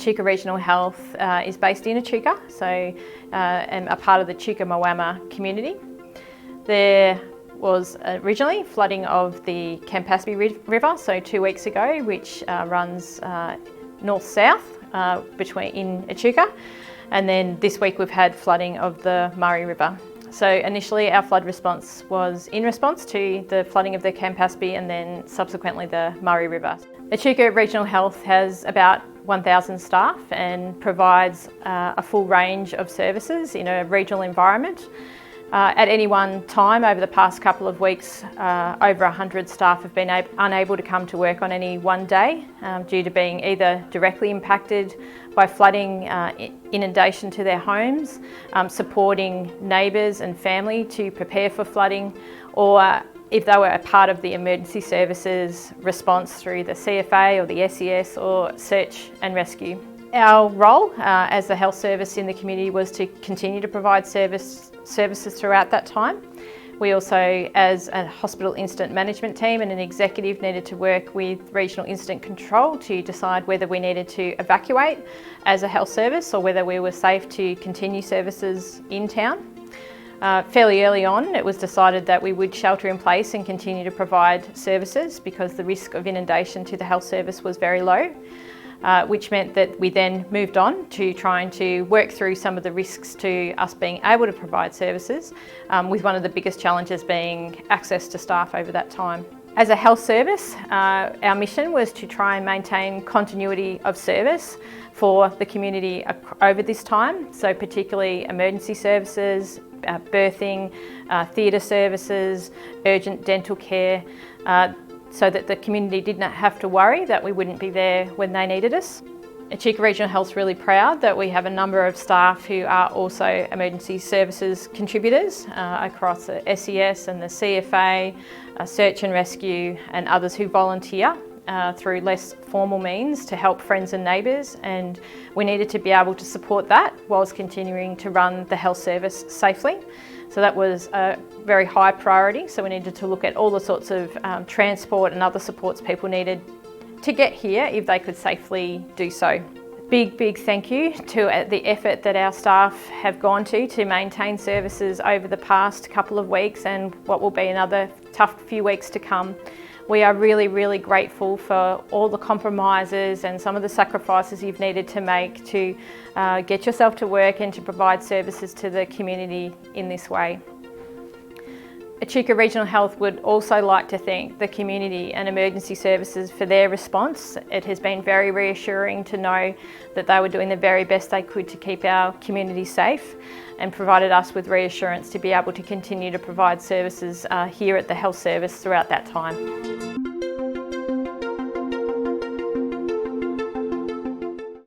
Echuca Regional Health is based in Echuca, so and a part of the Echuca community. There was originally flooding of the Campaspe River, so 2 weeks ago, which runs north-south in Echuca, and then this week we've had flooding of the Murray River. So initially our flood response was in response to the flooding of the Campaspe and then subsequently the Murray River. Echuca Regional Health has about 1,000 staff and provides a full range of services in a regional environment. At any one time over the past couple of weeks, over 100 staff have been unable to come to work on any one day due to being either directly impacted by flooding, inundation to their homes, supporting neighbours and family to prepare for flooding, or if they were a part of the emergency services response through the CFA or the SES or search and rescue. Our role as the health service in the community was to continue to provide services throughout that time. We also, as a hospital incident management team and an executive, needed to work with regional incident control to decide whether we needed to evacuate as a health service or whether we were safe to continue services in town. Fairly early on, it was decided that we would shelter in place and continue to provide services because the risk of inundation to the health service was very low. Which meant that we then moved on to trying to work through some of the risks to us being able to provide services, with one of the biggest challenges being access to staff over that time. As a health service, our mission was to try and maintain continuity of service for the community over this time, so particularly emergency services, birthing, theatre services, urgent dental care, so that the community did not have to worry that we wouldn't be there when they needed us. Echuca Regional Health is really proud that we have a number of staff who are also emergency services contributors across the SES and the CFA, search and rescue, and others who volunteer through less formal means to help friends and neighbours, and we needed to be able to support that whilst continuing to run the health service safely. So that was a very high priority, so we needed to look at all the sorts of transport and other supports people needed to get here if they could safely do so. Big thank you to the effort that our staff have gone to maintain services over the past couple of weeks and what will be another tough few weeks to come. We are really grateful for all the compromises and some of the sacrifices you've needed to make to get yourself to work and to provide services to the community in this way. Echuca Regional Health would also like to thank the community and emergency services for their response. It has been very reassuring to know that they were doing the very best they could to keep our community safe and provided us with reassurance to be able to continue to provide services here at the health service throughout that time.